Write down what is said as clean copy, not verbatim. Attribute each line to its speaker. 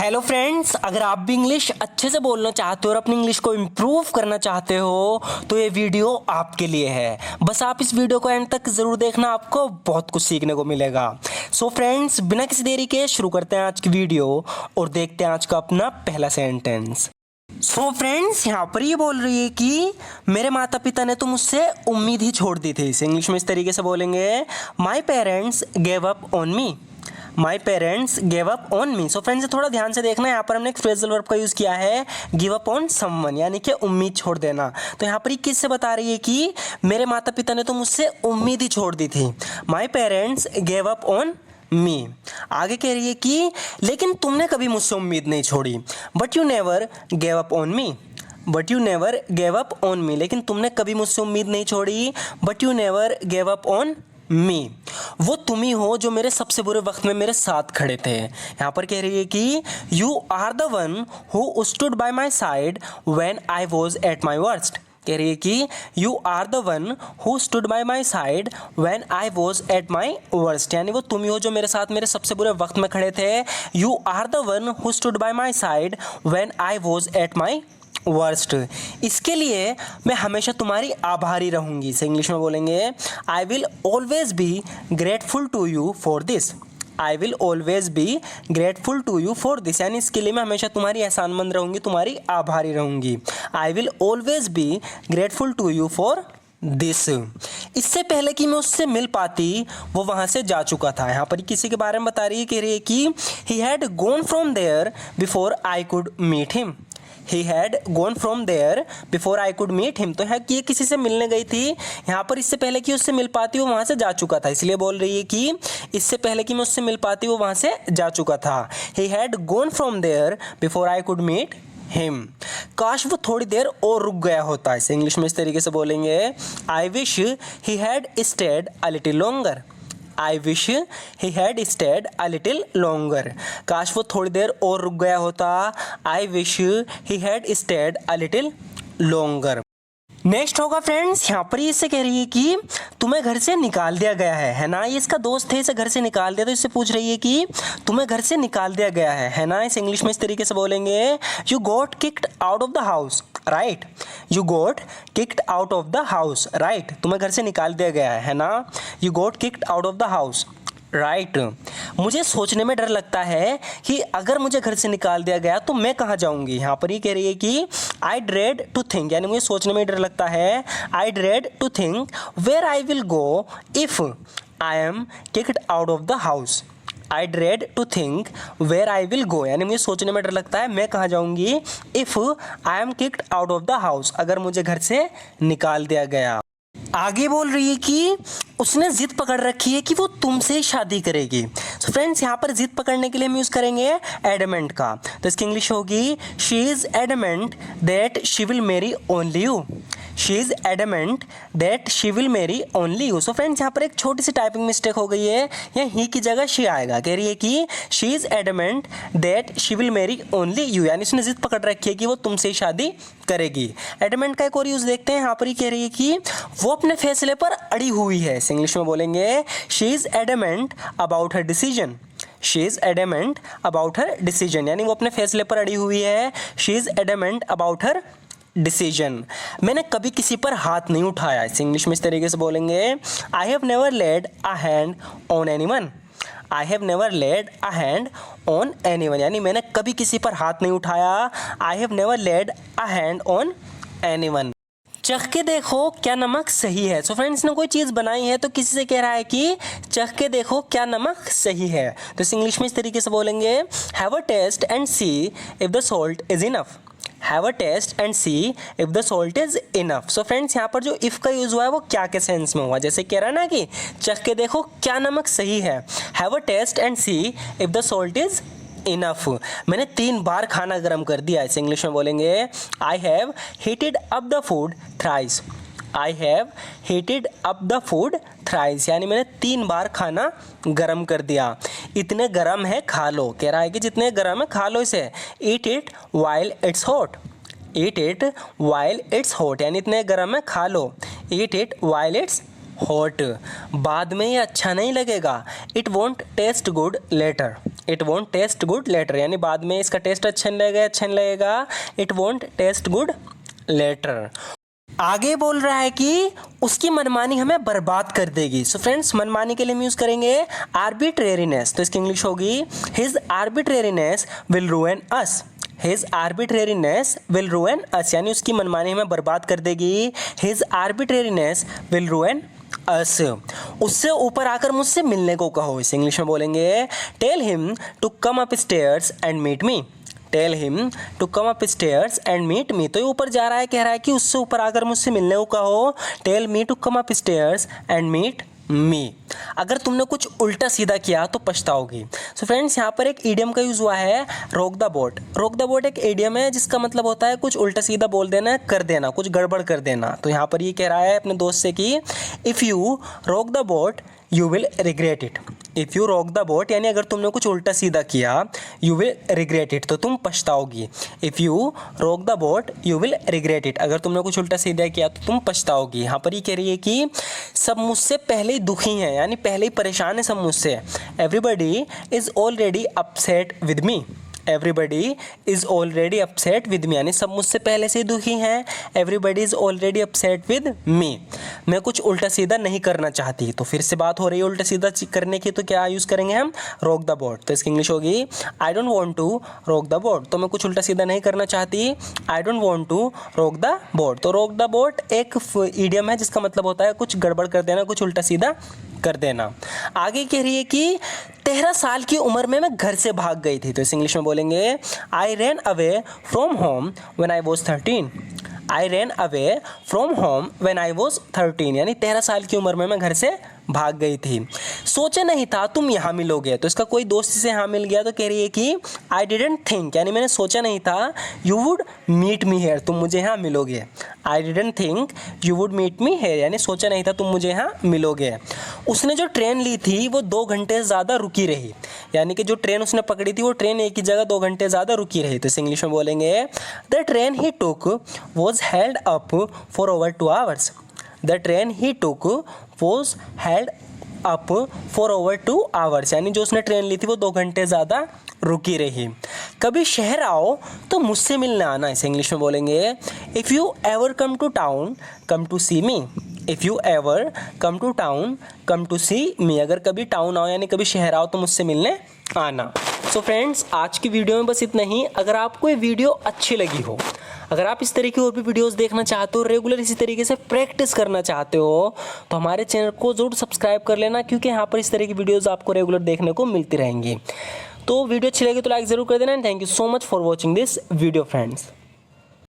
Speaker 1: Hello friends, अगर आप भी इंग्लिश अच्छे से बोलना चाहते हो और अपनी इंग्लिश को इम्प्रूव करना चाहते हो तो ये वीडियो आपके लिए है। बस आप इस वीडियो को एंड तक ज़रूर देखना, आपको बहुत कुछ सीखने को मिलेगा। सो फ्रेंड्स, बिना किसी देरी के शुरू करते हैं आज की वीडियो और देखते हैं आज का अपना पहला सेंटेंस। सो फ्रेंड्स, यहाँ पर ये बोल रही है कि मेरे माता पिता ने तो मुझसे उम्मीद ही छोड़ दी थी। इसे इंग्लिश में इस तरीके से बोलेंगे, my parents gave up on me. My parents gave up on me. So friends, थोड़ा ध्यान से देखना, यहाँ पर हमने एक फ्रेजल वर्ब का यूज़ किया है, गिव अप ऑन समवन, यानी कि उम्मीद छोड़ देना। तो यहाँ पर ये किससे बता रही है कि मेरे माता पिता ने तो मुझसे उम्मीद ही छोड़ दी थी। My parents gave up on me. आगे कह रही है कि लेकिन तुमने कभी मुझसे उम्मीद नहीं छोड़ी। But you never gave up on me. But you never gave up on me. लेकिन तुमने कभी मुझसे उम्मीद नहीं छोड़ी। But you never gave up on me. वो तुम ही हो जो मेरे सबसे बुरे वक्त में मेरे साथ खड़े थे। यहाँ पर कह रही है कि you are the one who stood by my side when I was at my worst. कह रही है कि you are the one who stood by my side when I was at my worst, यानी वो तुम ही हो जो मेरे साथ मेरे सबसे बुरे वक्त में खड़े थे। You are the one who stood by my side when I was at my worst. इसके लिए मैं हमेशा तुम्हारी आभारी रहूंगी। इसे इंग्लिश में बोलेंगे, I will always be grateful to you for this. I will always be grateful to you for this, यानी इसके लिए मैं हमेशा तुम्हारी एहसानमंद रहूंगी, तुम्हारी आभारी रहूंगी। I will always be grateful to you for this. इससे पहले कि मैं उससे मिल पाती वो वहाँ से जा चुका था। यहाँ पर किसी के बारे में बता रही है, कह रही है कि he had gone from there before I could meet him. He had gone from there before I could meet him। तो है कि ये किसी से मिलने गई थी, यहाँ पर इससे पहले कि उससे मिल पाती वो वहाँ से जा चुका था, इसलिए बोल रही है कि इससे पहले कि मैं उससे मिल पाती वो वहाँ से जा चुका था। He had gone from there before I could meet him। काश वो थोड़ी देर और रुक गया होता। इसे इंग्लिश में इस तरीके से बोलेंगे, I wish he had stayed a little longer। I wish he had stayed a little longer। काश वो थोड़ी देर और रुक गया होता। I wish he had stayed a little longer। Next होगा फ्रेंड्स, यहाँ पर इससे कह रही है कि तुम्हें घर से निकाल दिया गया है ना। ये इसका दोस्त है, इसे घर से निकाल दिया, तो इससे पूछ रही है कि तुम्हें घर से निकाल दिया गया है ना। इसे इंग्लिश में इस तरीके से बोलेंगे, you got kicked out of the house right. You got kicked out of the house right. तुम्हें घर से निकाल दिया गया है ना। You got kicked out of the house right. मुझे सोचने में डर लगता है कि अगर मुझे घर से निकाल दिया गया तो मैं कहाँ जाऊँगी। यहाँ पर ये कह रही है कि आई ड्रेड टू थिंक, यानी मुझे सोचने में डर लगता है। I dread to think where I will go if I am kicked out of the house. I dread to think where I will go, यानी मुझे सोचने में डर लगता है मैं कहाँ जाऊँगी if I am kicked out of the house, अगर मुझे घर से निकाल दिया गया। आगे बोल रही है कि उसने जिद पकड़ रखी है कि वो तुमसे ही शादी करेगी। सो फ्रेंड्स, यहाँ पर जिद पकड़ने के लिए हम यूज़ करेंगे एडमेंट का। तो इसकी इंग्लिश होगी, she is adamant that she will marry only you. She is adamant that she will marry only you. So friends, यहाँ पर एक छोटी सी टाइपिंग मिस्टेक हो गई है, यहाँ ही की जगह शी आएगा। कह रही है कि she is adamant that she will marry only you, यानी उसने जिद पकड़ रखी है कि वो तुमसे ही शादी करेगी। एडमेंट का एक और यूज़ देखते हैं। यहाँ पर ही कह रही है कि वो अपने फैसले पर अड़ी हुई है। इसे इंग्लिश में बोलेंगे, she is adamant about her decision. She is adamant about her decision, यानी वो अपने फैसले पर अड़ी हुई है। She is adamant about her decision. मैंने कभी किसी पर हाथ नहीं उठाया। इसे इंग्लिश में इस तरीके से बोलेंगे, I have never laid a hand on anyone. I have never laid a hand on anyone, यानी मैंने कभी किसी पर हाथ नहीं उठाया। I have never laid a hand on anyone. चख के देखो क्या नमक सही है। सो फ्रेंड्स, ने कोई चीज़ बनाई है तो किसी से कह रहा है कि चख के देखो क्या नमक सही है। तो इस इंग्लिश में इस तरीके से बोलेंगे, have a taste and see if the salt is enough. Have a taste and see if the salt is enough. So friends, यहाँ पर जो इफ़ का यूज़ हुआ है वो क्या के सेंस में हुआ, जैसे कह रहा है ना कि चख के देखो क्या नमक सही है। Have a taste and see if the salt is enough. मैंने 3 बार खाना गर्म कर दिया। इसे इंग्लिश में बोलेंगे, I have heated up the food thrice. I have heated up the food thrice, यानी मैंने 3 बार खाना गर्म कर दिया। इतने गर्म है खा लो, कह रहा है कि जितने गर्म है खा लो इसे। Eat it while it's hot. Eat it while it's hot, यानी इतने गर्म है खा लो। Eat it while it's hot, बाद में ये अच्छा नहीं लगेगा। It won't taste good later, it won't taste good later, यानी बाद में इसका टेस्ट अच्छा नहीं लगेगा। It won't taste good later. आगे बोल रहा है कि उसकी मनमानी हमें बर्बाद कर देगी। सो फ्रेंड्स, मनमानी के लिए हम यूज़ करेंगे आर्बिट्रेरीनेस, तो इसकी इंग्लिश होगी his arbitrariness will ruin us, his arbitrariness will ruin us, यानी उसकी मनमानी हमें बर्बाद कर देगी। His arbitrariness will ruin us. उससे ऊपर आकर मुझसे मिलने को कहो, इस इंग्लिश में बोलेंगे tell him to come up stairs and meet me, tell him to come up stairs and meet me. तो ये ऊपर जा रहा है, कह रहा है कि उससे ऊपर आकर मुझसे मिलने को कहो। Tell me to come up stairs and meet me. अगर तुमने कुछ उल्टा सीधा किया तो पछताओगी। सो फ्रेंड्स, यहाँ पर एक ईडियम का यूज़ हुआ है रोक द बोट। रोक द बोट एक ईडियम है जिसका मतलब होता है कुछ उल्टा सीधा बोल देना, कर देना, कुछ गड़बड़ कर देना। तो यहाँ पर ये कह रहा है अपने दोस्त से कि इफ़ यू रोक the boat you will regret it. If you rock the boat, यानी अगर तुमने कुछ उल्टा सीधा किया, यू विल रिग्रेट इट, तो तुम पछताओगी। If you rock the boat you will regret it, अगर तुमने कुछ उल्टा सीधा किया तो तुम पछताओगी। यहाँ पर ये कह रही है कि सब मुझसे पहले ही दुखी हैं, यानी पहले ही परेशान है सब मुझसे। Everybody is already upset with me, everybody is already upset with me, यानी सब मुझसे पहले से दुखी हैं। Everybody is already upset with me, मैं कुछ उल्टा सीधा नहीं करना चाहती। तो फिर से बात हो रही है उल्टा सीधा करने की, तो क्या यूज़ करेंगे हम, रोक द बोट। तो इसकी इंग्लिश होगी आई डोंट वांट टू रोक द बोट, तो मैं कुछ उल्टा सीधा नहीं करना चाहती। आई डोंट वांट टू रोक द बोट। तो रोक द बोट एक ईडियम है जिसका मतलब होता है कुछ गड़बड़ कर देना, कुछ उल्टा सीधा कर देना। आगे कह रही है कि 13 साल की उम्र में मैं घर से भाग गई थी। तो इस इंग्लिश में बोलेंगे I ran away from home when I was 13। I ran away from home when I was 13, यानी 13 साल की उम्र में मैं घर से भाग गई थी। सोचा नहीं था तुम यहाँ मिलोगे। तो इसका कोई दोस्त से यहाँ मिल गया, तो कह रही है कि आई डिडंट थिंक, यानी मैंने सोचा नहीं था you would meet me here, तुम मुझे यहाँ मिलोगे। I didn't think you would meet me here, यानी सोचा नहीं था तुम मुझे यहाँ मिलोगे। उसने जो ट्रेन ली थी वो 2 घंटे ज़्यादा रुकी रही, यानी कि जो ट्रेन उसने पकड़ी थी वो ट्रेन एक ही जगह 2 घंटे ज़्यादा रुकी रही। तो इस इंग्लिश में बोलेंगे the train he took was held up for over 2 hours. The train he took was held up for over 2 hours, यानी जो उसने ट्रेन ली थी वो 2 घंटे ज़्यादा रुकी रही। कभी शहर आओ तो मुझसे मिलने आना, इसे इंग्लिश में बोलेंगे if you ever come to town come to see me. If you ever come to town come to see me, अगर कभी टाउन आओ यानी कभी शहर आओ तो मुझसे मिलने आना। सो फ्रेंड्स, आज की वीडियो में बस इतना ही। अगर आपको ये वीडियो अच्छी लगी हो, अगर आप इस तरह की और भी वीडियोस देखना चाहते हो, रेगुलर इसी तरीके से प्रैक्टिस करना चाहते हो, तो हमारे चैनल को ज़रूर सब्सक्राइब कर लेना, क्योंकि यहाँ पर इस तरह की वीडियोस आपको रेगुलर देखने को मिलती रहेंगी। तो वीडियो अच्छी लगी तो लाइक ज़रूर कर देना। And thank you so much for watching this video friends.